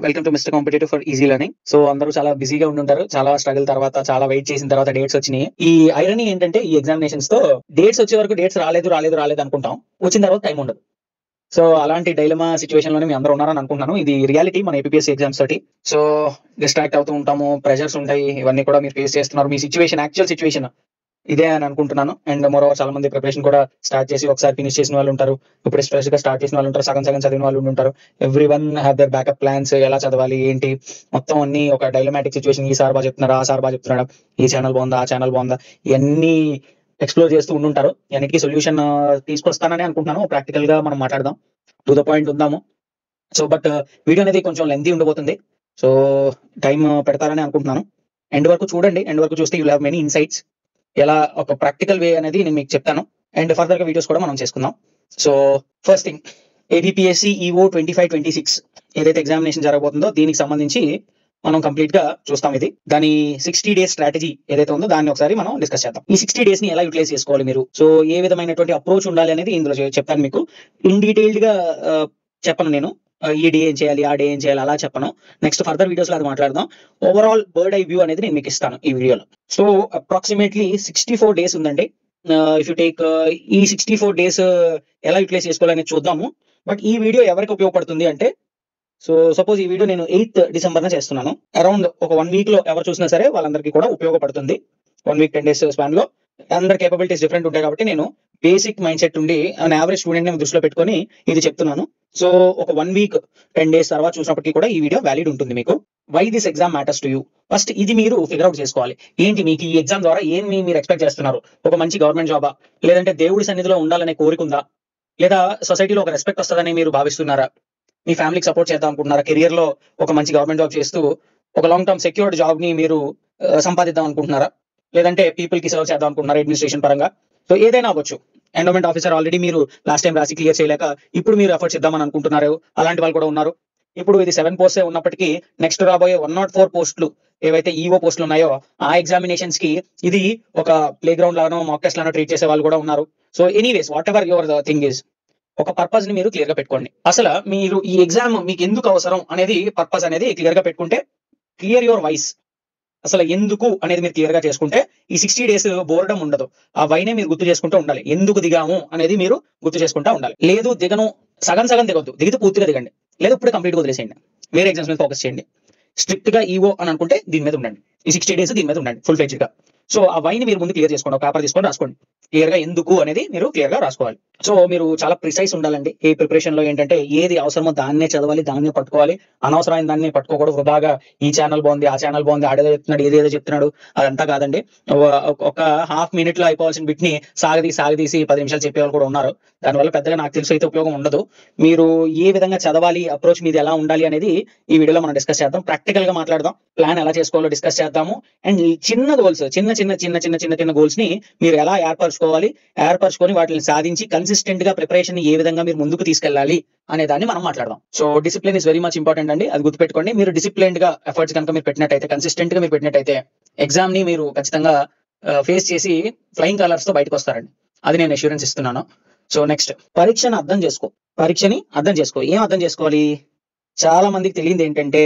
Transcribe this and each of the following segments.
Welcome to mister competitive for easy learning. So అందరూ చాలా బిజీగా ఉండుంటారు. చాలా స్ట్రగుల్ తర్వాత, చాలా వెయిట్ చేసిన తర్వాత డేట్స్ వచ్చినాయి. ఈ ఐరనీ ఏంటంటే ఈ ఎగ్జామినేషన్స్ తో డేట్స్ వచ్చే వరకు డేట్స్ రాలేదు అనుకుంటాం. వచ్చిన తర్వాత టైం ఉండదు. సో అలాంటి డైలమా సిచ్యువేషన్ లోనే మీ అందరూ ఉన్నారని అనుకుంటున్నాను. ఇది రియాలిటీ మన ఏపీఎస్సీ ఎగ్జామ్స్ తోటి. సో డిస్ట్రాక్ట్ అవుతూ ఉంటాము, ప్రెషర్స్ ఉంటాయి, ఇవన్నీ కూడా మీరు ఫేస్ చేస్తున్నారు. మీ సిచ్యువేషన్, యాక్చువల్ సిచ్యువేషన్ ఇదే అని అనుకుంటున్నాను. అండ్ మోరోవర్ చాలా మంది ప్రిపరేషన్ కూడా స్టార్ట్ చేసి ఒకసారి ఫినిష్ చేసిన వాళ్ళు ఉంటారు. ఇప్పుడు స్ట్రెస్ గా స్టార్ట్ చేసిన వాళ్ళు ఉంటారు. సగం సగం చదివిన వాళ్ళు ఉంటారు. Every one have their backup plans. ఎలా చదవాలి ఏంటి మొత్తం అన్ని ఒక డైలమాటిక్ సిచ్యువేషన్. ఈ సార్ బాగా చెప్తున్నారా, ఆ సార్ బాగా చెప్తున్నాడా, ఈ ఛానల్ బాగుందా, ఆ ఛానల్ బాగుందా, ఇవన్నీ ఎక్స్ప్లోర్ చేస్తూ ఉండుంటారు. అన్నిటికీ సొల్యూషన్ తీసుకొస్తానని అనుకుంటున్నాను. ప్రాక్టికల్ గా మనం మాట్లాడదాం, టు ద పాయింట్ ఉందాము. సో బట్ వీడియో అనేది కొంచెం లెంతీ ఉండబోతుంది. సో టైం పెడతారని అనుకుంటున్నాను. ఎండ్ వరకు చూడండి. ఎండ్ వరకు చూస్తే యూ హ్యావ్ మెనీ ఇన్సైట్స్. ఎలా ఒక ప్రాక్టికల్ వే అనేది నేను మీకు చెప్తాను. అండ్ ఫర్దర్ గా వీడియోస్ కూడా మనం చేసుకుందాం. So first thing, ABPSC EO 25-26 ఏదైతే ఎగ్జామినేషన్ జరగబోతుందో దీనికి సంబంధించి మనం కంప్లీట్ గా చూస్తాం. ఇది దాని 60 డేస్ స్ట్రాటజీ ఏదైతే ఉందో దాన్ని ఒకసారి మనం డిస్కస్ చేద్దాం. ఈ 60 డేస్ ని ఎలా యూటిలైజ్ చేసుకోవాలి మీరు, సో ఏ విధమైనటువంటి అప్రోచ్ ఉండాలి అనేది ఇందులో చెప్తాను మీకు. ఇన్ డీటెయిల్డ్ గా చెప్పను నేను. ఈ డే ఏం చేయాలి, ఆ డే ఏం చేయాలి అలా చెప్పను. నెక్స్ట్ ఫర్దర్ వీడియోస్ లో అది మాట్లాడదాం. ఓవరాల్ బర్డ్ ఐ వ్యూ అనేది నేను మీకు ఇస్తాను ఈ వీడియోలో. సో అప్రాక్సిమేట్లీ 64 డేస్ ఉందండి. ఇఫ్ యూ టేక్ ఈ 64 డేస్ ఎలా యూటిలైజ్ చేసుకోవాలనేది చూద్దాము. బట్ ఈ వీడియో ఎవరికి ఉపయోగపడుతుంది అంటే, సో సపోజ్ ఈ వీడియో నేను 8th డిసెంబర్ చేస్తున్నాను. అరౌండ్ ఒక 1 వీక్ లో ఎవరు చూసినా సరే వాళ్ళందరికీ కూడా ఉపయోగపడుతుంది. 1 వీక్ 10 డేస్ స్పాన్ లో అందరి కేపబిలిటీస్ డిఫరెంట్ ఉంటాయి కాబట్టి నేను బేసిక్ మైండ్ సెట్ ఉండి యావరేజ్ స్టూడెంట్ ని దృష్టిలో పెట్టుకొని ఇది చెప్తున్నాను. సో ఒక 1 వీక్ 10 డేస్ తర్వాత చూసినప్పటికీ కూడా ఈ వీడియో వ్యాలిడ్ ఉంటుంది మీకు. Why this exam matters to you, first ఇది మీరు ఫిగర్ అవుట్ చేసుకోవాలి. ఏంటి మీకు ఈ ఎగ్జామ్ ద్వారా ఏమి మీరు ఎక్స్పెక్ట్ చేస్తున్నారు? ఒక మంచి గవర్నమెంట్ జాబా, లేదంటే దేవుడి సన్నిధిలో ఉండాలనే కోరిక ఉందా, లేదా సొసైటీలో ఒక రెస్పెక్ట్ వస్తుందని మీరు భావిస్తున్నారా, మీ ఫ్యామిలీకి సపోర్ట్ చేద్దాం అనుకుంటున్నారా, కెరియర్ లో ఒక మంచి గవర్నమెంట్ జాబ్ చేస్తూ ఒక లాంగ్ టర్మ్ సెక్యూర్డ్ జాబ్ ని మీరు సంపాదిద్దాం అనుకుంటున్నారా, లేదంటే పీపుల్ కి సర్వ్ చేద్దాం అనుకుంటున్నారా అడ్మినిస్ట్రేషన్ పరంగా. సో ఏదైనా అవ్వచ్చు. ఎండోమెంట్ ఆఫీసర్ ఆల్రెడీ మీరు లాస్ట్ టైం రాసి క్లియర్ చేయలేక ఇప్పుడు మీరు ఎఫర్ట్స్ ఇద్దామని అనుకుంటున్నారు. అలాంటి వాళ్ళు కూడా ఉన్నారు. ఇప్పుడు ఇది 7 పోస్టే ఉన్నప్పటికీ నెక్స్ట్ రాబోయే 104 పోస్టులు ఏవైతే ఈఓ పోస్టులు ఉన్నాయో ఆ ఎగ్జామినేషన్స్ కి ఇది ఒక ప్లే గ్రౌండ్ లానో మాక్ టెస్ట్ లానో ట్రీట్ చేసే వాళ్ళు కూడా ఉన్నారు. So anyways whatever your thing is, ఒక పర్పస్ ని మీరు క్లియర్ గా పెట్టుకోండి. అసలు మీరు ఈ ఎగ్జామ్ మీకు ఎందుకు అవసరం అనేది పర్పస్ అనేది క్లియర్ గా పెట్టుకుంటే, క్లియర్ యువర్ వైస్, అసలు ఎందుకు అనేది మీరు క్లియర్ గా చేసుకుంటే ఈ 60 డేస్ బోర్డం ఉండదు. ఆ వైనే మీరు గుర్తు చేసుకుంటూ ఉండాలి. ఎందుకు దిగాము అనేది మీరు గుర్తు చేసుకుంటూ ఉండాలి. లేదు దిగను, సగం సగం దిగొద్దు, దిగితే పూర్తిగా దిగండి. లేదు ఇప్పుడు కంప్లీట్ గా వదిలేసేయండి, వేరే ఎగ్జామ్స్ మీద ఫోకస్ చేయండి. స్ట్రిక్ట్ గా ఈఓ అని అనుకుంటే దీని మీద ఉండండి. ఈ 60 డేస్ దీని మీద ఉండండి ఫుల్ ఫ్లెడ్జ్డ్ గా. సో ఆ వైని మీరు ముందు క్లియర్ చేసుకోండి. ఒక పేపర్ తీసుకొని రాసుకోండి. క్లియర్ గా ఎందుకు అనేది మీరు క్లియర్ గా రాసుకోవాలి. సో మీరు చాలా ప్రిసైజ్ ఉండాలండి. ఈ ప్రిపరేషన్ లో ఏంటంటే ఏది అవసరమో దాన్నే చదవాలి, దాన్నే పట్టుకోవాలి. అనవసరమైన దాన్ని పట్టుకోకూడదు. వృధాగా ఈ ఛానల్ బాగుంది, ఆ ఛానల్ బాగుంది, ఆడేదో చెప్తున్నాడు, ఏదేదో చెప్తున్నాడు, అదంతా కాదండి. ఒక హాఫ్ మినిట్ లో అయిపోవాల్సిన బిట్ ని సాగదీసి 10 నిమిషాలు చెప్పేవాళ్ళు కూడా ఉన్నారు. దానివల్ల పెద్దగా నాకు తెలిసి అయితే ఉపయోగం ఉండదు. మీరు ఏ విధంగా చదవాలి, అప్రోచ్ మీది ఎలా ఉండాలి అనేది ఈ వీడియోలో మనం డిస్కస్ చేద్దాం. ప్రాక్టికల్ గా మాట్లాడదాం. ప్లాన్ ఎలా చేసుకోవాలో డిస్కస్ చేద్దాము. అండ్ చిన్న గోల్స్, చిన్న గోల్స్ ని మీరు ఎలా ఏర్పరచుకొని వాటిని సాధించి కన్సిస్టెంట్ గా ప్రిపరేషన్ ని ఏ విధంగా మీరు ముందుకు తీసుకెళ్ళాలి అనే దాన్ని మనం మాట్లాడదాం. So discipline is very much important అండి. అది గుర్తుపెట్టుకోండి. మీరు డిసిప్లిన్డ్ గా ఎఫర్ట్స్ కనుక మీరు పెట్టినట్టయితే, కన్సిస్టెంట్ గా మీరు పెట్టినట్టయితే ఎగ్జామ్ ని మీరు ఖచ్చితంగా ఫేస్ చేసి ఫ్లయింగ్ కలర్స్ తో బయటకు వస్తారండి. అది నేను అష్యూరెన్స్ ఇస్తున్నాను. సో నెక్స్ట్, పరీక్షని అర్థం చేసుకో. ఏం అర్థం చేసుకోవాలి? చాలా మందికి తెలియదు ఏంటంటే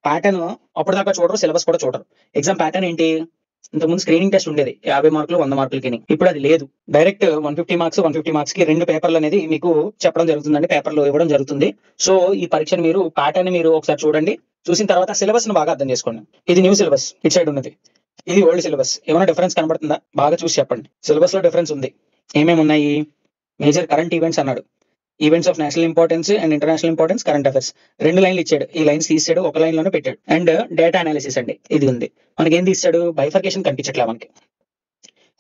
ప్యాటర్న్ అప్పటిదాకా చూడరు, సిలబస్ కూడా చూడరు. ఎగ్జామ్ ప్యాటర్న్ ఏంటి? ఇంతకుముందు స్క్రీనింగ్ టెస్ట్ ఉండేది 50 మార్కులు 100 మార్కులకి. ఇప్పుడు అది లేదు. డైరెక్ట్ 150 మార్క్స్ కి 2 పేపర్లు అనేది మీకు చెప్పడం జరుగుతుందండి, పేపర్లు ఇవ్వడం జరుగుతుంది. సో ఈ పరీక్షను మీరు ప్యాటర్న్ మీరు ఒకసారి చూడండి. చూసిన తర్వాత సిలబస్ ను బాగా అర్థం చేసుకోండి. ఇది న్యూ సిలబస్, ఇటు సైడ్ ఉన్నది. ఇది ఓల్డ్ సిలబస్. ఏమైనా డిఫరెన్స్ కనబడుతుందా? బాగా చూసి చెప్పండి. సిలబస్ లో డిఫరెన్స్ ఉంది. ఏమేమి ఉన్నాయి? మేజర్ కరెంట్ ఈవెంట్స్ అన్నాడు. Events of national importance and international importance, current affairs. 2 లైన్లు ఇచ్చాడు. ఈ లైన్స్ తీసాడు, ఒక లైన్ లోనే పెట్టాడు. అండ్ డేటా అనాలిసిస్ అండి, ఇది ఉంది. మనకి ఏం తీసాడు? బైఫర్కేషన్ కనిపించట్లే మనకి.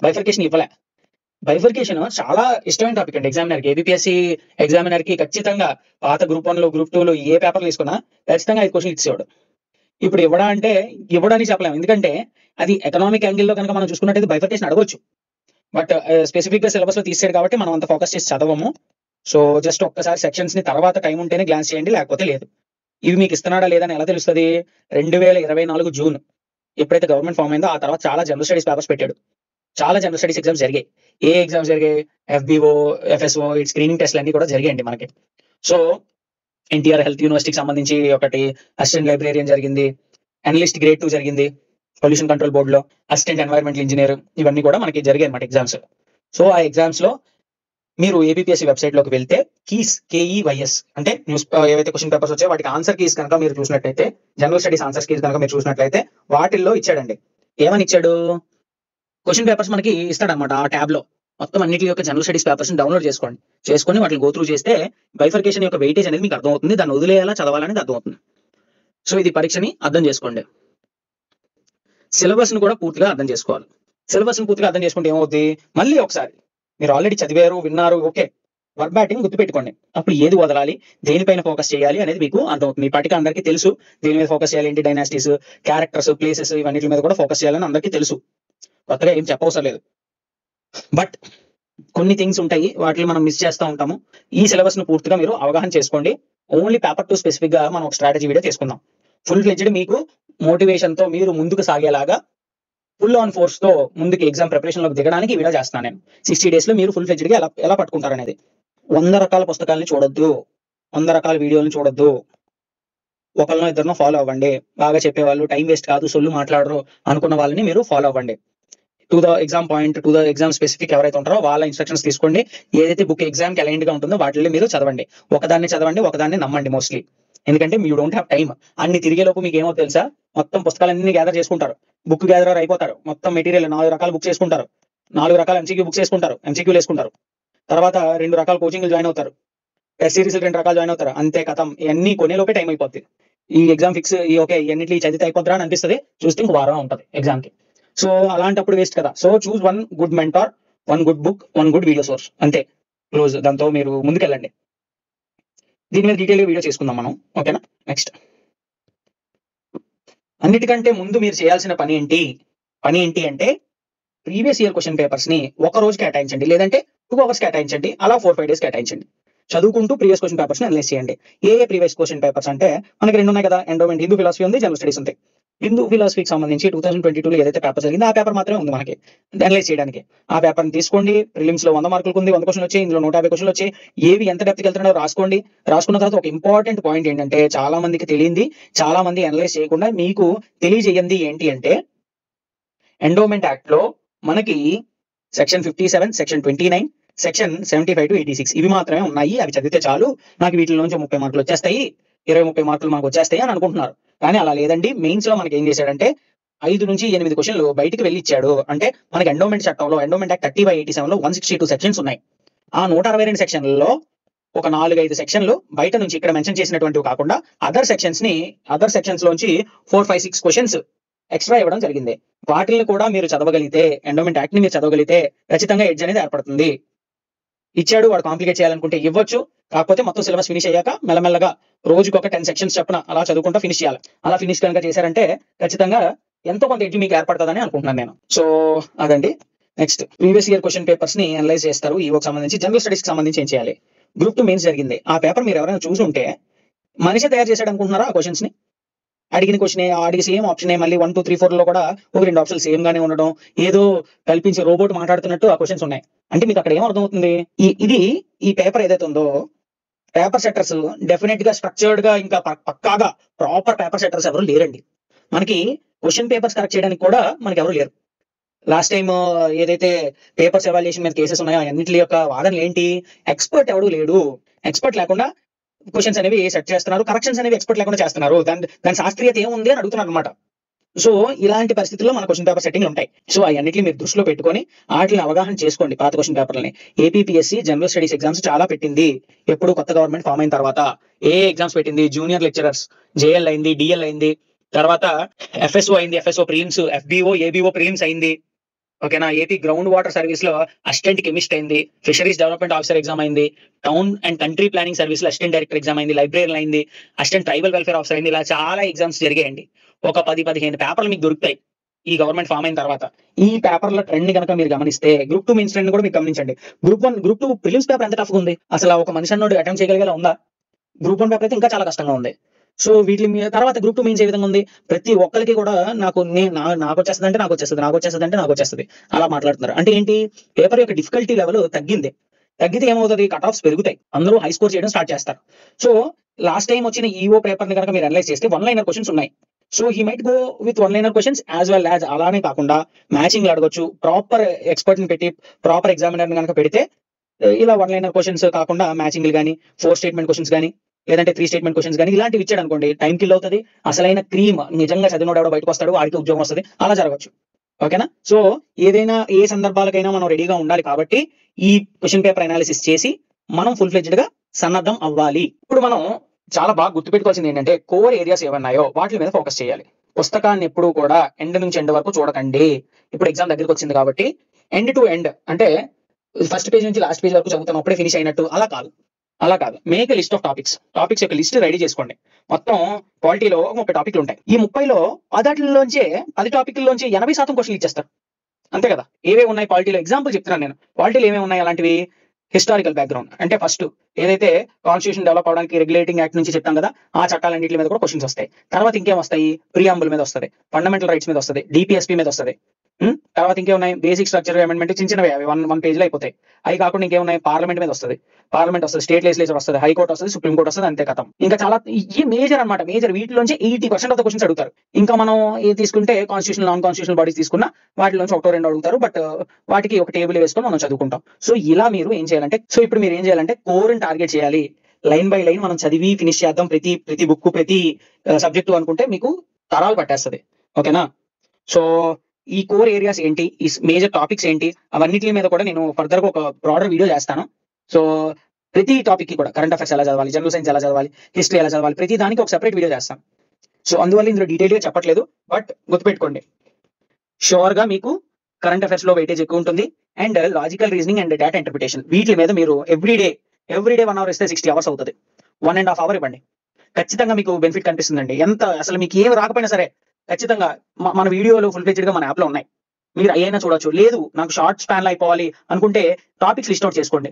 బైఫర్కేషన్ ఇవ్వలే. బైఫర్కేషన్ చాలా ఇష్టమైన టాపిక్ అండి ఎగ్జామినర్ కి. ఏబిపిఎస్సి ఎగ్జామినర్ కి ఖచ్చితంగా పాత గ్రూప్ 1 లో గ్రూప్ 2 లో ఏ పేపర్లు తీసుకున్నా ఖచ్చితంగా 5 క్వశ్చన్ ఇచ్చేవాడు. ఇప్పుడు ఇవ్వడానికి చెప్పలేము. ఎందుకంటే అది ఎకనామిక్ యాంగిల్ లో కనుక మనం చూసుకున్నట్టయితే బైఫర్కేషన్ అడగొచ్చు. బట్ స్పెసిఫిక్ గా సిలబస్ లో తీసాడు కాబట్టి మనం అంత ఫోకస్ చేసి చదవము. సో జస్ట్ ఒక్కసారి సెక్షన్స్ ని తర్వాత టైం ఉంటేనే గ్లాన్స్ చేయండి, లేకపోతే లేదు. ఇవి మీకు ఇస్తున్నాడా లేదని ఎలా తెలుస్తుంది? 2024 జూన్ ఎప్పుడైతే గవర్నమెంట్ ఫామ్ అయిందో ఆ తర్వాత చాలా జనరల్ స్టడీస్ పేపర్స్ పెట్టాడు. చాలా జనరల్ స్టడీస్ ఎగ్జామ్స్ జరిగాయి. ఏ ఎగ్జామ్స్ జరిగాయి? FBO, FSO, స్క్రీనింగ్ టెస్ట్లు అన్ని కూడా జరిగాయండి మనకి. సో ఎన్టీఆర్ హెల్త్ యూనివర్సిటీకి సంబంధించి ఒకటి అసిస్టెంట్ లైబ్రేరియన్ జరిగింది, అనలిస్ట్ గ్రేడ్ 2 జరిగింది పొల్యూషన్ కంట్రోల్ బోర్డులో, అసిస్టెంట్ ఎన్వైరన్మెంటల్ ఇంజనీర్, ఇవన్నీ కూడా మనకి జరిగాయి అన్నమాట ఎగ్జామ్స్. సో ఆ ఎగ్జామ్స్ లో మీరు ఏబిపిఎస్సి వెబ్సైట్ లోకి వెళ్తే కీస్ KEYS అంటే న్యూస్ ఏవైతే క్వశ్చన్ పేపర్స్ వచ్చాయో వాటికి ఆన్సర్ కీస్ కనుక మీరు చూసినట్లయితే, జనరల్ స్టడీస్ ఆన్సర్ కీస్ కనుక మీరు చూసినట్లయితే వాటిల్లో ఇచ్చాడండి. ఏమని ఇచ్చాడు? క్వశ్చన్ పేపర్స్ మనకి ఇస్తాడనమాట. ఆ ట్యాబ్ లో మొత్తం అన్నిటి యొక్క జనరల్ స్టడీస్ పేపర్స్ డౌన్లోడ్ చేసుకొని వాటిని గోత్రూ చేస్తే బైఫర్కేషన్ యొక్క వెయిటేజ్ అనేది మీకు అర్థమవుతుంది. దాన్ని వదిలేయాలా చదవాలనేది అర్థమవుతుంది. సో ఇది పరీక్షని అర్థం చేసుకోండి. సిలబస్ ను కూడా పూర్తిగా అర్థం చేసుకోవాలి. సిలబస్ ను పూర్తిగా అర్థం చేసుకుంటే ఏమవుతుంది, మళ్ళీ ఒకసారి మీరు ఆల్రెడీ చదివారు, విన్నారు, ఓకే, వర్బాటింగ్ గుర్తుపెట్టుకోండి. అప్పుడు ఏది వదలాలి, దేనిపైన ఫోకస్ చేయాలి అనేది మీకు అర్థమవుతుంది. ఇప్పటికీ అందరికీ తెలుసు దేని మీద ఫోకస్ చేయాలి, ఏంటి డైనాసిటీస్, క్యారెక్టర్స్, ప్లేసెస్, ఇవన్నిటి మీద కూడా ఫోకస్ చేయాలని అందరికీ తెలుసు. కొత్తగా ఏం చెప్పవసరం లేదు. బట్ కొన్ని థింగ్స్ ఉంటాయి, వాటిని మనం మిస్ చేస్తూ ఉంటాము. ఈ సిలబస్ ను పూర్తిగా మీరు అవగాహన చేసుకోండి. ఓన్లీ పేపర్ 2 స్పెసిఫిక్ గా మనం ఒక స్ట్రాటజీ వీడియో చేసుకుందాం. ఫుల్ ఫ్లెడ్జ్డ్ మీకు మోటివేషన్ తో మీరు ముందుకు సాగేలాగా ఫుల్ ఆన్ ఫోర్స్ తో ముందుకు ఎగ్జామ్ ప్రిపరేషన్ లోకి దిగడానికి వీడియో చేస్తున్నాను నేను. 60 days లో మీరు ఫుల్ ఫ్లెడ్జ్డ్ గా ఎలా పట్టుకుంటారు అనేది. 100 రకాల పుస్తకాలని చూడొద్దు, 100 రకాల వీడియోలను చూడొద్దు. ఒకరినో ఇద్దరినో ఫాలో అవ్వండి. బాగా చెప్పేవాళ్ళు, టైం వేస్ట్ కాదు, సొల్లు మాట్లాడరు అనుకున్న వాళ్ళని మీరు ఫాలో అవ్వండి. To the exam point, to the exam specific ఎవరైతే ఉంటారో వాళ్ళ ఇన్స్ట్రక్షన్స్ తీసుకోండి. ఏదైతే బుక్ ఎగ్జామ్ కి అలైన్డ్ గా ఉంటుందో వాటిలో మీరు చదవండి. ఒకదాన్ని చదవండి, ఒకదాన్ని నమ్మండి మోస్ట్లీ. ఎందుకంటే యూ డోంట్ హ్యావ్ టైం. అన్ని తిరిగేలోపు మీకు ఏమో తెలుసా, మొత్తం పుస్తకాలన్నీ గ్యాదర్ చేసుకుంటారు, బుక్ గ్యాదర్ అయిపోతారు, మొత్తం మెటీరియల్ 4 రకాల బుక్స్ చేసుకుంటారు, 4 రకాల MCQ బుక్స్ వేసుకుంటారు, MCQలు వేసుకుంటారు. తర్వాత 2 రకాల కోచింగ్లు జాయిన్ అవుతారు, టెస్ట్ సిరీస్ 2 రకాలు జాయిన్ అవుతారు. అంతే కథం. ఇవన్నీ కొనేలోపే టైం అయిపోద్ది. ఈ ఎగ్జామ్ ఫిక్స్, ఓకే ఇవన్నిటి చదివితే అయిపోద్దా అని అనిపిస్తుంది, చూస్తే ఇంక వారం ఉంటుంది ఎగ్జామ్ కి. సో అలాంటప్పుడు వేస్ట్ కదా. So choose 1 good mentor, 1 good book, 1 good video source, అంతే క్లోజ్. దాంతో మీరు ముందుకెళ్ళండి. దీని మీద డీటెయిల్ వీడియో చేసుకుందాం మనం, ఓకేనా. నెక్స్ట్, అన్నిటికంటే ముందు మీరు చేయాల్సిన పని ఏంటి అంటే ప్రీవియస్ ఇయర్ క్వశ్చన్ పేపర్స్ ని ఒక రోజు కేటాయించండి, లేదంటే 2 hours కేటాయించండి, అలా 4-5 days కేటాయించంండి. చదువుకుంటూ ప్రీవియస్ క్వశ్చన్ పేపర్స్ ని అనలైజ్ చేయండి. ఏ ప్రీవియస్ క్వశ్చన్ పేపర్స్ అంటే మనకి 2 ఉన్నాయి కదా, ఎండోమెంట్ హిందూ ఫిలాసఫీ ఉంది, జనరల్ స్టడీస్ ఉంది. హిందూ ఫిలాసఫీకి సంబంధించి 2022లో ఏదైతే పేపర్ జరిగిందో ఆ పేపర్ మాత్రమే ఉంది మనకి అనలైజ్ చేయడానికి. ఆ పేపర్ ని తీసుకోండి. ప్రిలిమ్స్ లో 100 మార్కులకు ఉంది, 100 క్వశ్చన్లు వచ్చాయి, ఇందులో 150 క్వశ్చన్లు వచ్చాయి. ఏవి ఎంత డెప్త్కి వెళ్తున్నారో రాసుకోండి. రాసుకున్న తర్వాత ఒక ఇంపార్టెంట్ పాయింట్ ఏంటంటే, చాలా మందికి తెలియంది, చాలా మంది అనలైజ్ చేయకుండా మీకు తెలియజేయండి ఏంటి అంటే, ఎండోమెంట్ యాక్ట్ లో మనకి సెక్షన్ 57, సెక్షన్ 29, సెక్షన్ 75 to 86 ఇవి మాత్రమే ఉన్నాయి. అవి చదివితే చాలు, నాకు వీటిలో నుంచి 30 మార్కులు వచ్చేస్తాయి, 20-30 మార్కులు మనకు వచ్చేస్తాయి అని అనుకుంటున్నారు. కానీ అలా లేదండి. మెయిన్స్ లో మనకి ఏం చేశాడంటే 5 నుంచి 8 క్వశ్చన్లు బయటికి వెళ్ళి ఇచ్చాడు. అంటే మనకి ఎండోమెంట్ చట్టంలో, ఎండోమెంట్ యాక్ట్ 30/87 లో 162 సెక్షన్స్ ఉన్నాయి. ఆ 162 సెక్షన్లలో ఒక 4-5 సెక్షన్లు బయట నుంచి ఇక్కడ మెన్షన్ చేసినటువంటివి కాకుండా అదర్ సెక్షన్స్ లోంచి 4-5-6 క్వశ్చన్స్ ఎక్స్ట్రా ఇవ్వడం జరిగింది. వాటిని కూడా మీరు చదవగలిగితే, ఎండోమెంట్ యాక్ట్ ని మీరు చదవగలిగితే ఖచ్చితంగా ఎడ్జ్ అనేది ఏర్పడుతుంది. ఇచ్చాడు, వాడు కాంప్లికేట్ చేయాలనుకుంటే ఇవ్వచ్చు. కాకపోతే మొత్తం సిలబస్ ఫినిష్ అయ్యాక మెల్లమెల్లగా రోజుకి ఒక 10 సెక్షన్స్ చెప్పిన అలా చదువుకుంటా ఫినిష్ చేయాలి. అలా ఫినిష్ కనుక చేశారంటే ఖచ్చితంగా ఎంతో కొంత ఎడ్జ్ మీకు ఏర్పడుతుందని అనుకుంటున్నాను నేను. సో అదండి. Next, previous year question papers ని అనలైజ్ చేస్తారు. ఈవోకి సంబంధించి, జనరల్ స్టడీస్ కి సంబంధించి ఏం చేయాలి? గ్రూప్ 2 మెయిన్స్ జరిగింది. ఆ పేపర్ మీరు ఎవరైనా చూసి ఉంటే మనిషి తయారు చేశాడు అనుకుంటున్నారా? ఆ క్వశ్చన్స్ ని అడిగిన క్వశ్చన్, అడిగి సేమ్ ఆప్షన్, మళ్ళీ 1, 2, 3, 4 లో కూడా 2 ఆప్షన్లు సేమ్ గానే ఉండడం, ఏదో కల్పించి రోబోట్ మాట్లాడుతున్నట్టు ఆ క్వశ్చన్స్ ఉన్నాయి. అంటే మీకు అక్కడ ఏం అర్థమవుతుంది? ఈ పేపర్ ఏదైతే ఉందో, పేపర్ సెట్టర్స్ డెఫినెట్ గా స్ట్రక్చర్డ్ గా ఇంకా పక్కాగా ప్రాపర్ పేపర్ సెట్టర్స్ ఎవరు లేరండి. మనకి క్వశ్చన్ పేపర్స్ కరెక్ట్ చేయడానికి కూడా మనకి ఎవరు లేరు. లాస్ట్ టైం ఏదైతే పేపర్స్ ఎవాల్యుయేషన్ మీద కేసెస్ ఉన్నాయో అన్నింటి యొక్క వాదనలు ఏంటి? ఎక్స్పర్ట్ ఎవడు లేడు. ఎక్స్పర్ట్ లేకుండా క్వశ్చన్స్ అనేవి సెట్ చేస్తున్నారు, కరెక్షన్స్ అనేవి ఎక్స్పర్ట్ లేకుండా చేస్తున్నారు. దాని శాస్త్రీయత ఏముంది అని అడుగుతున్నారు అనమాట. సో ఇలాంటి పరిస్థితుల్లో మన క్వశ్చన్ పేపర్ సెట్టింగ్ ఉంటాయి. సో అవన్నిటిని మీరు దృష్టిలో పెట్టుకొని వాటిని అవగాహన చేసుకోండి. పాత క్వశ్చన్ పేపర్లని ఏపీపీఎస్సీ జనరల్ స్టడీస్ ఎగ్జామ్స్ చాలా పెట్టింది. ఎప్పుడు కొత్త గవర్నమెంట్ ఫామ్ అయిన తర్వాత ఏ ఎగ్జామ్స్ పెట్టింది? జూనియర్ లెక్చరర్స్ JL అయింది, DL అయింది, తర్వాత FSO అయింది, FSO prelims, FBO ABO prelims అయింది, ఓకేనా. ఏపీ గ్రౌండ్ వాటర్ సర్వీస్ లో అసిస్టెంట్ కెమిస్ట్ అయింది, ఫిషరీస్ డెవలప్మెంట్ ఆఫీసర్ ఎగ్జామ్ అయింది, town and country planning service లో అసిస్టెంట్ డైరెక్టర్ ఎగ్జామ్ అయింది, లైబ్రరీ అయింది, అసిస్టెంట్ ట్రైబల్ వెల్ఫేర్ ఆఫీసర్ అయింది. ఇలా చాలా ఎగ్జామ్స్ జరిగాయండి. ఒక 10-15 పేపర్లు మీకు దొరుకుతాయి ఈ గవర్నమెంట్ ఫామ్ అయిన తర్వాత. ఈ పేపర్ల ట్రెండ్ కనుక మీరు గమనిస్తే, గ్రూప్ 2 మెయిన్స్ ట్రెండ్ కూడా మీరు గమనించండి. గ్రూప్ 2 ప్రిలిమ్స్ పేపర్ ఎంత టఫ్ ఉంది అసలు? ఒక మనిషి అన్నోడు అటెంప్ట్ చేయగలిగేలా ఉందా? గ్రూప్ 1 పేపర్ అయితే ఇంకా చాలా కష్టంగా ఉంది. సో వీటి తర్వాత గ్రూప్ 2 మెయిన్స్ ఏ విధంగా ఉంది? ప్రతి ఒక్కరికి కూడా నాకు వచ్చేస్తుంది అలా మాట్లాడుతున్నారు. అంటే ఏంటి? పేపర్ యొక్క డిఫికల్టీ లెవెల్ తగ్గితే ఏమవుతుంది? కట్ ఆఫ్స్ పెరుగుతాయి, అందరూ హై స్కోర్ చేయడం స్టార్ట్ చేస్తారు. సో లాస్ట్ టైం వచ్చిన ఈఓ పేపర్ ని కనుక మీరు అనలైజ్ చేస్తే వన్ లైనర్ క్వశ్చన్స్ ఉన్నాయి. So he might go with one liner questions as well as అలానే కాకుండా మ్యాచింగ్ అడగొచ్చు. ప్రాపర్ ఎక్స్పర్ట్ ని పెట్టి ప్రాపర్ ఎగ్జామినర్ కనుక పెడితే ఇలా వన్ లైనర్ క్వశ్చన్స్ కాకుండా మ్యాచింగ్ కానీ 4 స్టేట్మెంట్ క్వశ్చన్స్ కానీ లేదంటే 3 స్టేట్మెంట్ క్వశ్చన్స్ కానీ ఇలాంటివి ఇచ్చాడు అనుకోండి, టైం కిల్ అవుతుంది. అసలైన క్రీమ్ నిజంగా చదివినోడు ఎవడో బయటకు వస్తాడు, వాడికి ఉద్యోగం వస్తుంది, అలా జరగచ్చు. ఓకేనా? సో ఏదైనా ఏ సందర్భాలకైనా మనం రెడీగా ఉండాలి. కాబట్టి ఈ క్వశ్చన్ పేపర్ అనాలిసిస్ చేసి మనం ఫుల్ ఫ్లెడ్జ్డ్ గా సన్నద్ధం అవ్వాలి. ఇప్పుడు మనం చాలా బాగా గుర్తుపెట్టుకోవాల్సింది ఏంటంటే కోర్ ఏరియాస్ ఏమన్నాయో వాటి మీద ఫోకస్ చేయాలి. పుస్తకాన్ని ఎప్పుడు కూడా ఎండ్ నుంచి ఎండ్ వరకు చూడకండి. ఇప్పుడు ఎగ్జామ్ దగ్గరికి వచ్చింది కాబట్టి ఎండ్ టు ఎండ్ అంటే ఫస్ట్ పేజ్ నుంచి లాస్ట్ పేజ్ వరకు చదువుతాం అప్పుడే ఫినిష్ అయినట్టు అలా కాదు. మేక్ లిస్ట్ ఆఫ్ టాపిక్స్ యొక్క లిస్ట్ రెడీ చేసుకోండి. మొత్తం పాలిటీలో 30 టాపిక్లు ఉంటాయి. ఈ 30లో 10 టాపిక్లోంచి 80% క్వశ్చన్లు ఇచ్చేస్తారు. అంతే కదా? ఏవే ఉన్నాయి పాలిటీలో? ఎగ్జాంపుల్ చెప్తున్నాను నేను. పాలిటీలో ఏమేమి ఉన్నాయి అలాంటివి? హిస్టారికల్ బ్యాక్గ్రౌండ్ అంటే ఫస్ట్ ఏదైతే కాన్స్టిట్యూషన్ డెవలప్ అవడానికి రెగ్యులేటింగ్ యాక్ట్ నుంచి చెప్తాం కదా, ఆ చట్టాలన్నింటి మీద కూడా క్వశ్చన్స్ వస్తాయి. తర్వాత ఇంకేం వస్తాయి? ప్రియాంబుల్ మీద వస్తుంది, ఫండమెంటల్ రైట్స్ మీద వస్తుంది, డిపిఎస్పీ మీద వస్తుంది. తర్వాత ఇంకేమున్నాయి? బేసిక్ స్ట్రక్చర్ అమెండ్మెంట్ చిన్నవి, అవి 1 పేజ్లో అయిపోతాయి. అవి కాకుండా ఇంకేమున్నాయి? పార్లమెంట్ మీద వస్తుంది, స్టేట్ లెజిస్లేచర్ వస్తుంది, హైకోర్టు వస్తుంది, సుప్రీం కోర్టు వస్తుంది, అంతే కథం. ఇంకా చాలా ఈ మేజర్ అనమాట. మేజర్ వీటిలోంచి 80% ఆఫ్ ద క్వశ్చన్స్ అడుగుతారు. ఇంకా మనం ఏది తీసుకుంటే కాన్స్టిట్యూషన్ నాన్ కాన్స్టిట్యూషనల్ బాడీస్ తీసుకున్నా వాటిలోంచి 1-2 అడుగుతారు. బట్ వాటికి ఒక టేబుల్ వేసుకొని మనం చదువుకుంటాం. సో ఇలా మీరు ఏం చేయాలంటే, ఇప్పుడు మీరు ఏం చేయాలంటే కోర్ని టార్గెట్ చేయాలి. లైన్ బై లైన్ మనం చదివి ఫినిష్ చేద్దాం ప్రతి బుక్, ప్రతి సబ్జెక్టు అనుకుంటే మీకు తరాలు పట్టేస్తుంది. ఓకేనా? సో ఈ కోర్ ఏరియాస్ ఏంటి, ఈ మేజర్ టాపిక్స్ ఏంటి, అవన్నిటి మీద కూడా నేను ఫర్దర్ గా ఒక బ్రాడర్ వీడియో చేస్తాను. సో ప్రతి టాపిక్ కి కూడా కరెంట్ అఫైర్స్ ఎలా చదవాలి, జనరల్ సైన్స్ ఎలా చదవాలి, హిస్టరీ ఎలా చదవాలి, ప్రతి దానికి ఒక సెపరేట్ వీడియో చేస్తాను. సో అందువల్ల ఇందులో డీటెయిల్ గా చెప్పట్లేదు. బట్ గుర్తుపెట్టుకోండి, షూర్ గా మీకు కరెంట్ అఫైర్స్ లో వెయిటేజ్ ఎక్కువ ఉంటుంది. And logical reasoning and data interpretation వీటి మీద మీరు ఎవ్రీడే 1 అవర్ ఇస్తే 60 అవర్స్ అవుతుంది. 1.5 అవర్ ఇవ్వండి, ఖచ్చితంగా మీకు బెనిఫిట్ కనిపిస్తుందండి. ఎంత అసలు మీకు ఏం రాకపోయినా సరే ఖచ్చితంగా మన వీడియోలు ఫుల్ ఫ్లెడ్జ్డ్ గా మన యాప్ లో ఉన్నాయి, మీరు అయినా చూడొచ్చు. లేదు నాకు షార్ట్ స్పాన్ లో అయిపోవాలి అనుకుంటే టాపిక్స్ లిస్ట్ అవుట్ చేసుకోండి.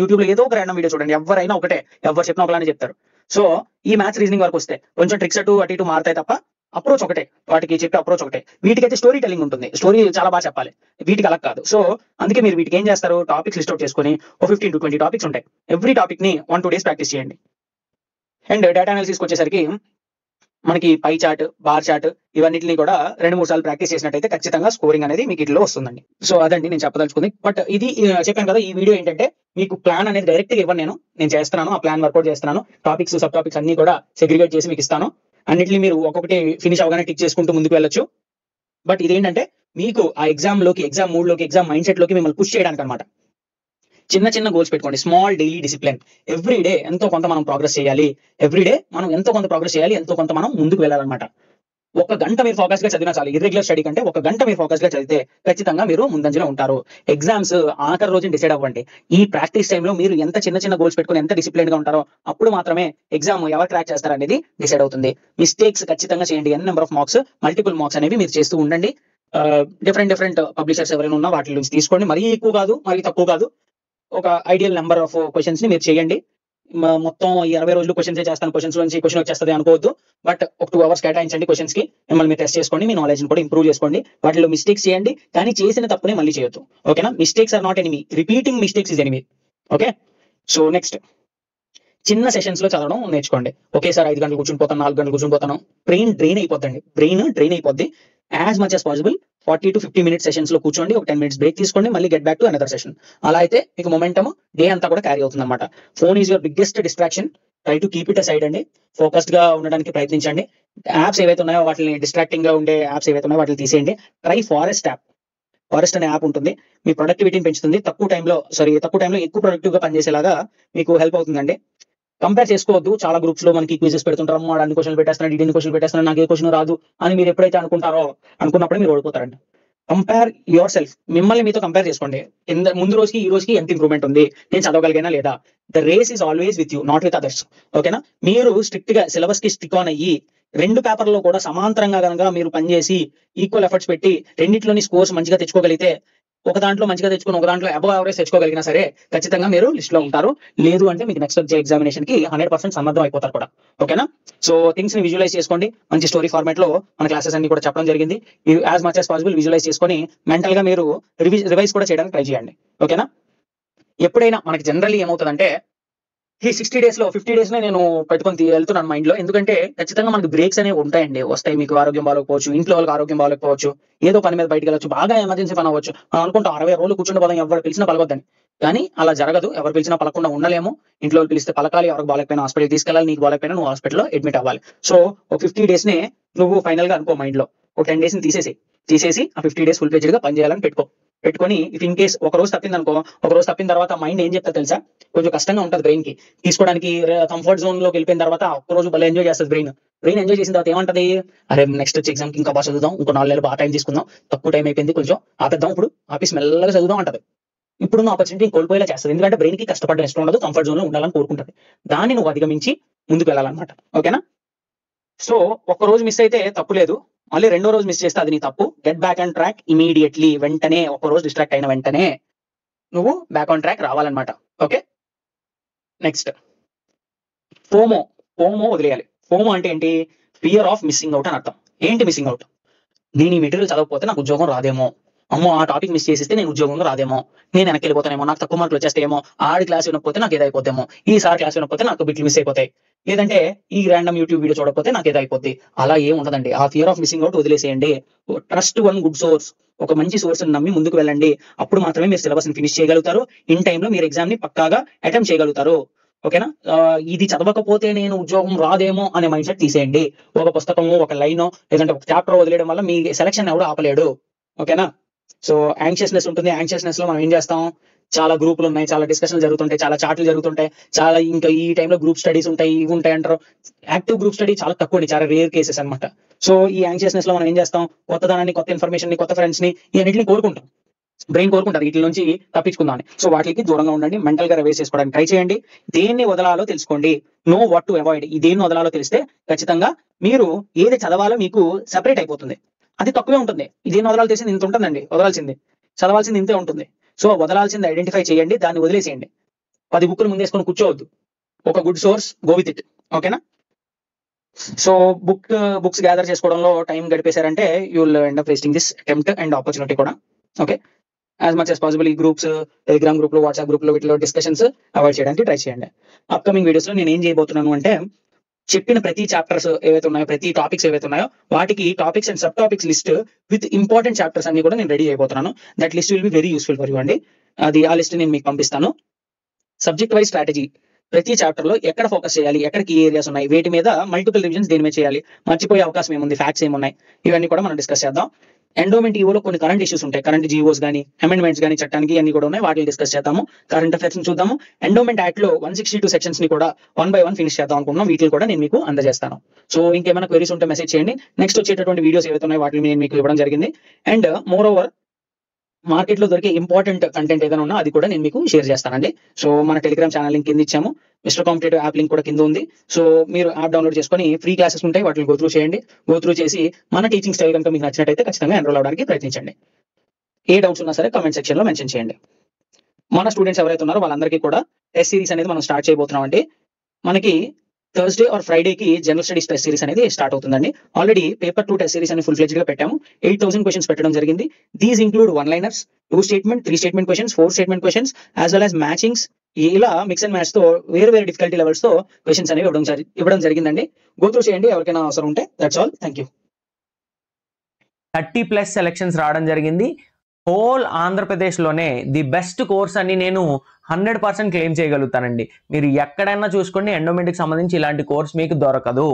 యూట్యూబ్ లో ఏదో ఒక ర్యాండమ్ వీడియో చూడండి. ఎవరైనా ఒకటే, ఎవరు చెప్పినా ఒకలానే చెప్తారు. సో ఈ మ్యాథ్స్ రీజనింగ్ వరకు వస్తే కొంచెం ట్రిక్స్ అటు ఇటు మారుతాయి తప్ప అప్రోచ్ ఒకటే, వాటికి చెప్పే అప్రోచ్ ఒకటే. వీటికైతే స్టోరీ టెల్లింగ్ ఉంటుంది, స్టోరీ చాలా బాగా చెప్పాలి. వీటికి అలా కాదు. సో అందుకే మీరు వీటికి ఏం చేస్తారు, టాపిక్స్ లిస్ట్ అవుట్ చేసుకొని 15 to 20 టాపిక్స్ ఉంటాయి. ఎవ్రీ టాపిక్ ని 1-2 డేస్ ప్రాక్టీస్ చేయండి. అండ్ డేటా అనాలిసిస్ వచ్చేసరికి మనకి పై చార్ట్, బార్ చార్ట్ ఇవన్నిటిని కూడా 2-3 సార్లు ప్రాక్టీస్ చేసినట్టయితే ఖచ్చితంగా స్కోరింగ్ అనేది మీకు ఇట్లో వస్తుందండి. సో అదండి నేను చెప్పదలుచుకుంది. బట్ ఇది చెప్పాను కదా, ఈ వీడియో ఏంటంటే మీకు ప్లాన్ అనేది డైరెక్ట్ గా ఇవ్వను, నేను చేస్తున్నాను, ఆ ప్లాన్ వర్కౌట్ చేస్తున్నాను. టాపిక్స్, సబ్ టాపిక్స్ అన్ని కూడా సెగ్రిగేట్ చేసి మీకు ఇస్తాను. అన్నిటిని మీరు ఒక్కొక్కటి ఫినిష్ అవగానే టిక్ చేసుకుంటూ ముందుకు వెళ్ళొచ్చు. బట్ ఇదేంటంటే మీకు ఆ ఎగ్జామ్ మూడ్ లోకి, ఎగ్జామ్ మైండ్ సెట్ లోకి మిమ్మల్ని పుష్ చేయడానికి అనమాట. చిన్న గోల్స్ పెట్టుకోండి. Small daily discipline. Every day ఎంతో కొంత మనం ప్రోగ్రెస్ చేయాలి. ఎంతో కొంత మనం ముందుకు వెళ్ళాలన్నమాట. 1 గంట మీరు ఫోకస్ గా చదివినా చాలు. ఇర్రెగ్యులర్ స్టడీ కంటే 1 గంట మీరు ఫోకస్ గా చదివితే ఖచ్చితంగా మీరు ముందంజలో ఉంటారు. ఎగ్జామ్స్ ఆఖరి రోజున డిసైడ్ అవ్వండి. ఈ ప్రాక్టీస్ టైంలో మీరు ఎంత చిన్న గోల్స్ పెట్టుకుని ఎంత డిసిప్లిన్ గా ఉంటారో అప్పుడు మాత్రమే ఎగ్జామ్ ఎవరు క్రాక్ చేస్తారనేది డిసైడ్ అవుతుంది. మిస్టేక్స్ ఖచ్చితంగా చేయండి. Number of marks, multiple marks అనేవి మీరు చేస్తూ ఉండండి. డిఫరెంట్ పబ్లిషర్స్ ఎవరైనా ఉన్నా వాటి నుంచి తీసుకోండి. మరీ ఎక్కువ కాదు, మరీ తక్కువ కాదు. ఒక ఐడియల్ నెంబర్ ఆఫ్ క్వశ్చన్స్ ని మీరు చేయండి. మొత్తం 20 రోజులు క్వశ్చన్స్ చేస్తాను, క్వశ్చన్స్ నుంచి క్వశ్చన్ వచ్చేస్తుంది అనుకోవద్దు. బట్ ఒక 2 అవర్స్ కేటాయించండి క్వశ్చన్స్ కి. మిమ్మల్ని మీరు టెస్ట్ చేసుకోండి, మీ నాలెడ్జ్ కూడా ఇంప్రూవ్ చేసుకోండి. వాటిలో మిస్టేక్స్ చేయండి, కానీ చేసిన తప్పునే మళ్ళీ చేయొద్దు. ఓకేనా? Mistakes are not enemy, repeating mistakes is enemy. Okay? So next, చిన్న సెషన్స్ లో చదవడం నేర్చుకోండి. ఒకేసారి 5 గంటలు కూర్చుని పోతాను, 4 గంటలు కూర్చుని పోతాను, బ్రెయిన్ డ్రైన్ అయిపోద్ది. As much as possible 40 to 50 minutes sessions లో కూర్చోండి. ఒక 10 minutes బ్రేక్ తీసుకోండి, మళ్ళీ get back to another session. అలా అయితే మీకు మొమెంటమ్ డే అంతా కూడా క్యారీ అవుతుంది అనమాట. Phone is your biggest distraction. Try to keep it aside అండి. ఫోకస్డ్ గా ఉండడానికి ప్రయత్నించండి. యాప్స్ ఏవైతే ఉన్నాయో వాటిని డిస్ట్రాక్టింగ్ గా ఉండే యాప్స్ ఏవైతే ఉన్నాయో వాటిని తీసేయండి. ట్రై ఫారెస్ట్ అనే యాప్ ఉంటుంది. మీ ప్రొడక్టివిటీని పెంచుతుంది. తక్కువ టైంలో ఎక్కువ ప్రొడక్టివ్ గా పనిచేసేలాగా మీకు హెల్ప్ అవుతుందండి. కంపేర్ చేసుకోవద్దు. చాలా గ్రూప్స్ లో మనకి క్విజెస్ పెడుతుంటారు. వాడు అన్ని క్వశ్చన్లు పెట్టేస్తున్నాడు, ఇన్ని క్వశ్చన్లు పెట్టేస్తున్నాడు, నాకు ఏ క్వశ్చన్ రాదు అని మీరు ఎప్పుడైతే అనుకున్నప్పుడు మీరు ఓడిపోతారండి. Compare your self. మిమ్మల్ని మీతో కంపేర్ చేసుకోండి. ముందు రోజుకి ఈ రోజుకి ఎంత ఇంప్రూవ్మెంట్ ఉంది, నేను చదవగలిగినా లేదా. The race is always with you, not with others. ఓకేనా? మీరు స్ట్రిక్ట్ గా సిలబస్ కి స్టిక్ ఆన్ అయ్యి 2 పేపర్లో కూడా సమాంతరంగా కనుక మీరు పనిచేసి ఈక్వల్ ఎఫర్ట్స్ పెట్టి రెండింటిలోని స్కోర్స్ మంచిగా తెచ్చుకోగలిగితే, ఒక దాంట్లో మంచిగా తెచ్చుకుని ఒక దాంట్లో అబవ్ యావరేజ్ తెచ్చుకోగలిగినా సరే ఖచ్చితంగా మీరు లిస్ట్ లో ఉంటారు. లేదు అంటే మీకు నెక్స్ట్ వచ్చే ఎగ్జామినేషన్ కి 100% సన్నద్ధం అయిపోతారు కూడా. ఓకేనా? సో థింగ్స్ ని విజువలైజ్ చేసుకోండి. మంచి స్టోరీ ఫార్మాట్ లో మన క్లాసెస్ అన్ని కూడా చెప్పడం జరిగింది. As much as possible visualise చేసుకొని మెంటల్ గా మీరు రివైజ్ కూడా చేయడానికి ట్రై చేయండి. ఓకేనా? ఎప్పుడైనా మనకి జనరల్లీ ఏమవుతుందంటే ఈ 60 డేస్ లో 50 డేస్ నేను పెట్టుకొని వెళ్తున్నాను మైండ్ లో. ఎందుకంటే ఖచ్చితంగా మనకు బ్రేక్స్ అనేవి ఉంటాయండి, వస్తాయి. మీకు ఆరోగ్యం బాగోకపోవచ్చు, ఇంట్లో వాళ్ళకి ఆరోగ్యం బాగోకపోవచ్చు, ఏదో పని మీద బయటకు వెళ్ళొచ్చు, బాగా ఎమర్జెన్సీ పని అవ్వచ్చు. మనం అనుకుంటాం 60 రోజులు కూర్చుండి పోదాం, ఎవరు పిలిచినా పలకొద్దని. కానీ అలా జరగదు. ఎవరు పిలిచినా పలకుండా ఉండలేము. ఇంట్లో వాళ్ళు పిలిస్తే పలకాలి, ఎవరికి బాగాలేకపోయినా హాస్పిటల్ తీసుకెళ్ళాలి, నీకు బాగాలేకపోయినా నువ్వు హాస్పిటల్లో అడ్మిట్ అవ్వాలి. సో ఒక 50 డేస్ నే నువ్వు ఫైనల్ గా అనుకో మైండ్ లో. ఒక 10 డేస్ ని తీసేసి ఆ 50 డేస్ ఫుల్ ఫ్లెడ్జ్డ్ గా పని చేయాలని పెట్టుకొని ఇఫ్ ఇన్ కేస్ ఒక రోజు తప్పింది అనుకో, ఒక రోజు తప్పిన తర్వాత మైండ్ ఏం చెప్తా తెలుసా, కొంచెం కష్టంగా ఉంటుంది బ్రెయిన్ కి తీసుకోవడానికి. కంఫర్ట్ జోన్ లోకి వెళ్ళిపోయిన తర్వాత ఒక్క రోజు భలే ఎంజాయ్ చేస్తుంది బ్రెయిన్ ఎంజాయ్ చేసిన తర్వాత ఏమంటది, అరే నెక్స్ట్ వచ్చే ఎగ్జామ్ కి ఇంకా బాగా చదువుదాం, ఇంకో 4 నెలలు బాగా టైం తీసుకుందాం, తక్కువ టైం అయిపోయింది, కొంచెం ఆపేద్దాం, ఇప్పుడు ఆపేసి మెల్లగా చదువుదాం అంటది. ఇప్పుడున్న ఆపర్చునిటీ కోల్పోయేలా చేస్తుంది. ఎందుకంటే బ్రెయిన్ కి కష్టపడడం ఇష్టం ఉండదు, కంఫర్ట్ జోన్ లో ఉండాలని కోరుకుంటది. దాన్ని నువ్వు అధిగమించి ముందుకు వెళ్ళాలన్నమాట. ఓకేనా? సో ఒక్క రోజు మిస్ అయితే తప్పు లేదు, మళ్ళీ రెండో రోజు మిస్ చేస్తే అది నీ తప్పు. Get back on track immediately, వెంటనే. ఒక రోజు డిస్ట్రాక్ట్ అయిన వెంటనే నువ్వు బ్యాక్ ఆన్ ట్రాక్ రావాలన్నమాట. Okay, next FOMO. ఫోమో వదిలేయాలి. ఫోమో అంటే ఏంటి? ఫియర్ ఆఫ్ మిస్సింగ్ అవుట్ అని అర్థం. ఏంటి మిస్సింగ్ అవుట్? నేను ఈ మెటీరియల్ చదవకపోతే నాకు ఉద్యోగం రాదేమో, అమ్మో ఆ టాపిక్ మిస్ చేసేస్తే నేను ఉద్యోగంలో రాదేమో, నేను వెనక్కి వెళ్ళిపోతానేమో, నాకు తక్కువ మార్కులు వచ్చేస్తేమో, ఆడి క్లాస్ వినకపోతే నాకు ఏదైపోతేమో, ఈసారి క్లాస్ వినకపోతే నాకు బిట్లు మిస్ అయిపోతాయి, లేదంటే ఈ ర్యాండమ్ యూట్యూబ్ వీడియో చూడకపోతే నాకు ఏదైపోద్ది. అలా ఏం ఉండదండి. ఆ ఫియర్ ఆఫ్ మిస్సింగ్ అవుట్ వదిలేసేయండి. Trust one good source. ఒక మంచి సోర్స్ నమ్మి ముందుకు వెళ్ళండి. అప్పుడు మాత్రమే మీరు సిలబస్ ని ఫినిష్ చేయగలుగుతారు. ఇన్ టైంలో మీరు ఎగ్జామ్ ని పక్కాగా అటెంప్ట్ చేయగలుగుతారు. ఓకేనా? ఇది చదవకపోతే నేను ఉద్యోగం రాదేమో అనే మైండ్ సెట్ తీసేయండి. ఒక పుస్తకము, ఒక లైన్, లేదంటే ఒక చాప్టర్ వదిలేయడం వల్ల మీ సెలక్షన్ ఎవడు ఆపలేడు. ఓకేనా? సో యాంగ్షియస్నెస్ ఉంటుంది. యాంగ్షియస్నెస్ లో మనం ఏం చేస్తాం, చాలా గ్రూపులు ఉన్నాయి, చాలా డిస్కషన్లు జరుగుతుంటాయి, చాలా చాట్లు జరుగుతుంటాయి, చాలా ఇంకా ఈ టైంలో గ్రూప్ స్టడీస్ ఉంటాయి, ఇవి ఉంటాయి అంటారు. యాక్టివ్ గ్రూప్ స్టడీ చాలా తక్కువ అండి, చాలా రేర్ కేసెస్ అనమాట. సో ఈ యాంగ్షియస్నెస్ లో మనం ఏం చేస్తాం, కొత్తదనాన్ని, కొత్త ఇన్ఫర్మేషన్ ని, కొత్త ఫ్రెండ్స్ ని, ఈ అన్నింటిని కోరుకుంటాం. బ్రెయిన్ కోరుకుంటారు వీటి నుంచి తప్పించుకుందామని. సో వాటికి దూరంగా ఉండండి. మెంటల్ గా రివైజ్ చేసుకోవడానికి ట్రై చేయండి. దేన్ని వదలాలో తెలుసుకోండి. Know what to avoid. ఈ దేన్ని వదలాలో తెలిస్తే ఖచ్చితంగా మీరు ఏది చదవాలో మీకు సెపరేట్ అయిపోతుంది. అది తక్కువే ఉంటుంది. ఇదేం వదలాలో తెలిసింది ఇంత ఉంటుందండి, వదలాల్సింది చదవాల్సింది ఇంతే ఉంటుంది. సో వదలాల్సింది ఐడెంటిఫై చేయండి, దాన్ని వదిలేసేయండి. 10 బుక్కులు ముందేసుకొని కూర్చోవద్దు. ఒక good source, go with it. ఓకేనా? సో బుక్స్ గ్యాదర్ చేసుకోవడంలో టైం గడిపేశారంటే you will end up wasting this attempt and opportunity కూడా. Okay, as much as possible ఈ గ్రూప్స్, టెలిగ్రామ్ గ్రూప్ లో, వాట్సాప్ గ్రూప్ లో, వీటిలో డిస్కషన్స్ అవాయిడ్ చేయడానికి ట్రై చేయండి. అప్కమింగ్ వీడియోస్ లో నేను ఏం చేయబోతున్నాను అంటే, చెప్పిన ప్రతి చాప్టర్స్ ఏవైతే ఉన్నాయో, ప్రతి టాపిక్స్ ఏవైతే ఉన్నాయో, వాటికి topics and sub topics list with important chapters అన్ని కూడా నేను రెడీ అయిపోతున్నాను. That list will be very useful for you అండి. ఆ లిస్ట్ నేను మీకు పంపిస్తాను. సబ్జెక్ట్ వైజ్ స్ట్రాటజీ, ప్రతి చాప్టర్ లో ఎక్కడ ఫోకస్ చేయాలి, ఎక్కడ కీ ఏరియాస్ ఉన్నాయి, వేటి మీద మల్టిపుల్ రివిజన్స్ దేని మీద చేయాలి, మర్చిపోయే అవకాశం ఏముంది, ఫ్యాక్ట్స్ ఏమున్నాయి, ఇవన్నీ కూడా మనం డిస్కస్ చేద్దాం. ఎండోమెంట్ ఈవోలో కొన్ని కరెంట్ ఇష్యూస్ ఉంటాయి, కరెంట్ జీవోస్ కానీ, అమెండ్మెంట్స్ కానీ, చట్టానికి అన్ని కూడా ఉన్నాయి, వాటిని డిస్కస్ చేద్దాము. కరెంట్ అఫైర్స్ చూద్దాము. ఎండోమెంట్ యాక్ట్ లో 162 సెక్షన్స్ ని కూడా 1 by 1 ఫినిష్ చేద్దాం అనుకుంటున్నాం. వీటిని కూడా నేను మీకు అందజేస్తాను. సో ఇంకేమైనా క్వరీస్ ఉంటే మెసేజ్ చేయండి. నెక్స్ట్ వచ్చేటటువంటి వీడియోస్ ఏవైతే ఉన్నాయో వాటిని నేను మీకు ఇవ్వడం జరిగింది. అండ్ మోర్ ఓవర్ మార్కెట్ లో దొరికే ఇంపార్టెంట్ కంటెంట్ ఏదైనా ఉన్నా అది కూడా నేను మీకు షేర్ చేస్తానండి. సో మన టెలిగ్రామ్ ఛానల్ లింక్ కింద ఇచ్చాము, మిస్టర్ కాంపిటేటివ్ యాప్ లింక్ కూడా కింద ఉంది. సో మీరు యాప్ డౌన్లోడ్ చేసుకొని ఫ్రీ క్లాసెస్ ఉంటాయి, వాటిని గోత్రూ చేయండి. గోత్రూ చేసి మన టీచింగ్ స్టైల్ కనుక మీకు నచ్చినట్టయితే ఖచ్చితంగా ఎన్రోల్ అవడానికి ప్రయత్నించండి. ఏ డౌట్స్ ఉన్నా సరే కామెంట్ సెక్షన్ లో మెన్షన్ చేయండి. మన స్టూడెంట్స్ ఎవరైతే ఉన్నారో వాళ్ళందరికీ కూడా టెస్ట్ సిరీస్ అనేది మనం స్టార్ట్ చేయబోతున్నాం అండి. మనకి థర్స్డే ఆర్ ఫ్రైడేకి జనరల్ స్టడీస్ టెస్ట్ సిరీస్ అనేది స్టార్ట్ అవుతుందండి. ఆల్రెడీ పేపర్ 2 టెస్ట్ సిరీస్ అని ఫుల్ ఫ్లెడ్జ్డ్ గా పెట్టాము. 8000 క్వశ్చన్స్ పెట్టడం జరిగింది. These include 1 liners, 2 statement, 3 statement questions, 4 statement questions, as well as matchings. ఇలా మిక్స్ అండ్ మ్యాచ్ తో వేరే డిఫికల్టీ లెవెల్స్ తో క్వశ్చన్స్ అనేవి ఇవ్వడం జరిగిందండి. గోత్రూ చేయండి ఎవరికైనా అవసరం ఉంటే. That's all. Thank you. 30+ selections రావడం జరిగింది. హోల్ ఆంధ్రప్రదేశ్లోనే ది బెస్ట్ కోర్స్ అని నేను 100% క్లెయిమ్ చేయగలుగుతానండి. మీరు ఎక్కడైనా చూసుకోండి, ఎండోమెంట్కి సంబంధించి ఇలాంటి కోర్స్ మీకు దొరకదు.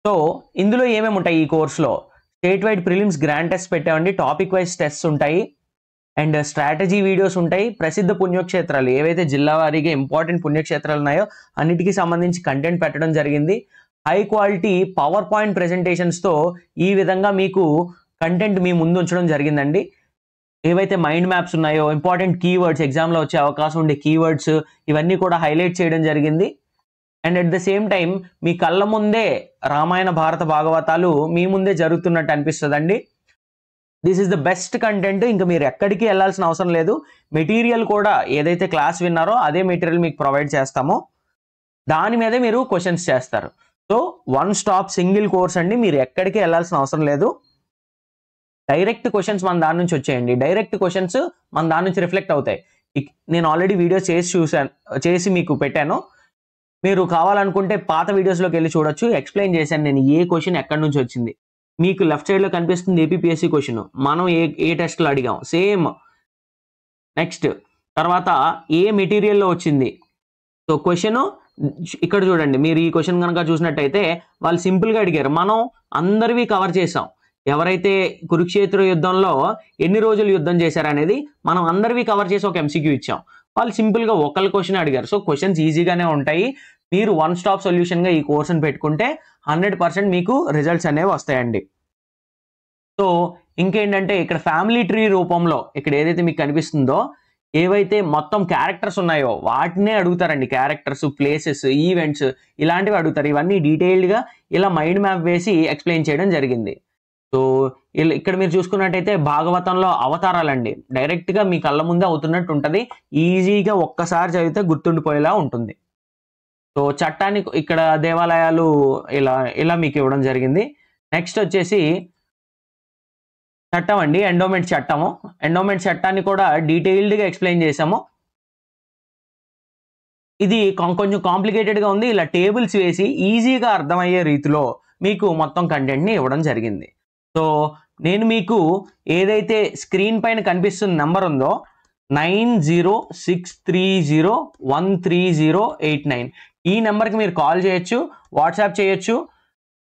సో ఇందులో ఏమేమి ఉంటాయి ఈ కోర్సులో? State wide prelims grand test పెట్టామండి, టాపిక్ వైజ్ టెస్ట్ ఉంటాయి, అండ్ స్ట్రాటజీ వీడియోస్ ఉంటాయి. ప్రసిద్ధ పుణ్యక్షేత్రాలు ఏవైతే జిల్లా వారీగా ఇంపార్టెంట్ పుణ్యక్షేత్రాలు ఉన్నాయో అన్నిటికీ సంబంధించి కంటెంట్ పెట్టడం జరిగింది. హై క్వాలిటీ పవర్ పాయింట్ ప్రెజెంటేషన్స్తో ఈ విధంగా మీకు కంటెంట్ మీ ముందు ఉంచడం జరిగిందండి. ఏవైతే మైండ్ మ్యాప్స్ ఉన్నాయో, ఇంపార్టెంట్ కీవర్డ్స్, ఎగ్జామ్లో వచ్చే అవకాశం ఉండే కీవర్డ్స్, ఇవన్నీ కూడా హైలైట్ చేయడం జరిగింది. And at the same time మీ కళ్ళ ముందే రామాయణ భారత భాగవతాలు మీ ముందే జరుగుతున్నట్టు అనిపిస్తుందండి. This is the best content. ఇంకా మీరు ఎక్కడికి వెళ్ళాల్సిన అవసరం లేదు. మెటీరియల్ కూడా ఏదైతే క్లాస్ విన్నారో అదే మెటీరియల్ మీకు ప్రొవైడ్ చేస్తామో దాని మీదే మీరు క్వశ్చన్స్ చేస్తారు. సో 1 స్టాప్ సింగిల్ కోర్స్ అండి, మీరు ఎక్కడికి వెళ్ళాల్సిన అవసరం లేదు. డైరెక్ట్ క్వశ్చన్స్ మన దాని నుంచి వచ్చేయండి. డైరెక్ట్ క్వశ్చన్స్ మన దాని నుంచి రిఫ్లెక్ట్ అవుతాయి. నేను ఆల్రెడీ వీడియో చేసి మీకు పెట్టాను. మీరు కావాలనుకుంటే పాత వీడియోస్లోకి వెళ్ళి చూడొచ్చు. ఎక్స్ప్లెయిన్ చేశాను నేను ఏ క్వశ్చన్ ఎక్కడి నుంచి వచ్చింది. మీకు లెఫ్ట్ సైడ్లో కనిపిస్తుంది ఏపీపీఎస్సీ క్వశ్చన్. మనం ఏ టెస్ట్లో అడిగాం సేమ్. నెక్స్ట్ తర్వాత ఏ మెటీరియల్లో వచ్చింది. సో క్వశ్చన్ ఇక్కడ చూడండి. మీరు ఈ క్వశ్చన్ కనుక చూసినట్టయితే వాళ్ళు సింపుల్గా అడిగారు. మనం అందరివి కవర్ చేసాం. ఎవరైతే కురుక్షేత్ర యుద్ధంలో ఎన్ని రోజులు యుద్ధం చేశారనేది మనం అందరివి కవర్ చేసి ఒక ఎంసీక్యూ ఇచ్చాం. వాళ్ళు సింపుల్గా ఒకళ్ళ క్వశ్చన్ అడిగారు. సో క్వశ్చన్స్ ఈజీగానే ఉంటాయి. మీరు వన్ స్టాప్ సొల్యూషన్గా ఈ కోర్సును పెట్టుకుంటే 100% మీకు రిజల్ట్స్ అనేవి వస్తాయండి. సో ఇంకేంటంటే ఇక్కడ ఫ్యామిలీ ట్రీ రూపంలో ఇక్కడ ఏదైతే మీకు కనిపిస్తుందో ఏవైతే మొత్తం క్యారెక్టర్స్ ఉన్నాయో వాటినే అడుగుతారండి. క్యారెక్టర్స్, ప్లేసెస్, ఈవెంట్స్ ఇలాంటివి అడుగుతారు. ఇవన్నీ డీటెయిల్డ్గా ఇలా మైండ్ మ్యాప్ వేసి ఎక్స్ప్లెయిన్ చేయడం జరిగింది. సో ఇక్కడ మీరు చూసుకున్నట్టయితే భాగవతంలో అవతారాలండి. డైరెక్ట్గా మీ కళ్ళ ముందే అవుతున్నట్టు ఉంటుంది. ఈజీగా ఒక్కసారి చదివితే గుర్తుండిపోయేలా ఉంటుంది. సో చట్టాన్ని ఇక్కడ దేవాలయాలు ఇలా మీకు ఇవ్వడం జరిగింది. నెక్స్ట్ వచ్చేసి చట్టం అండి, ఎండోమెంట్ చట్టము. ఎండోమెంట్ చట్టాన్ని కూడా డీటెయిల్డ్గా ఎక్స్ప్లెయిన్ చేసాము. ఇది కొంచెం కాంప్లికేటెడ్గా ఉంది. ఇలా టేబుల్స్ వేసి ఈజీగా అర్థమయ్యే రీతిలో మీకు మొత్తం కంటెంట్ని ఇవ్వడం జరిగింది. సో నేను మీకు ఏదైతే స్క్రీన్ పైన కనిపిస్తున్న నెంబర్ ఉందో 9063013089 ఈ నెంబర్కి మీరు కాల్ చేయొచ్చు, వాట్సాప్ చేయొచ్చు.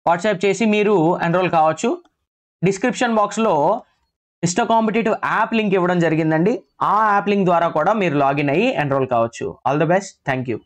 వాట్సాప్ చేసి మీరు ఎన్రోల్ కావచ్చు. డిస్క్రిప్షన్ బాక్స్లో మిస్టర్ కాంపిటేటివ్ యాప్ లింక్ ఇవ్వడం జరిగిందండి. ఆ యాప్ లింక్ ద్వారా కూడా మీరు లాగిన్ అయ్యి ఎన్రోల్ కావచ్చు. All the best. Thank you.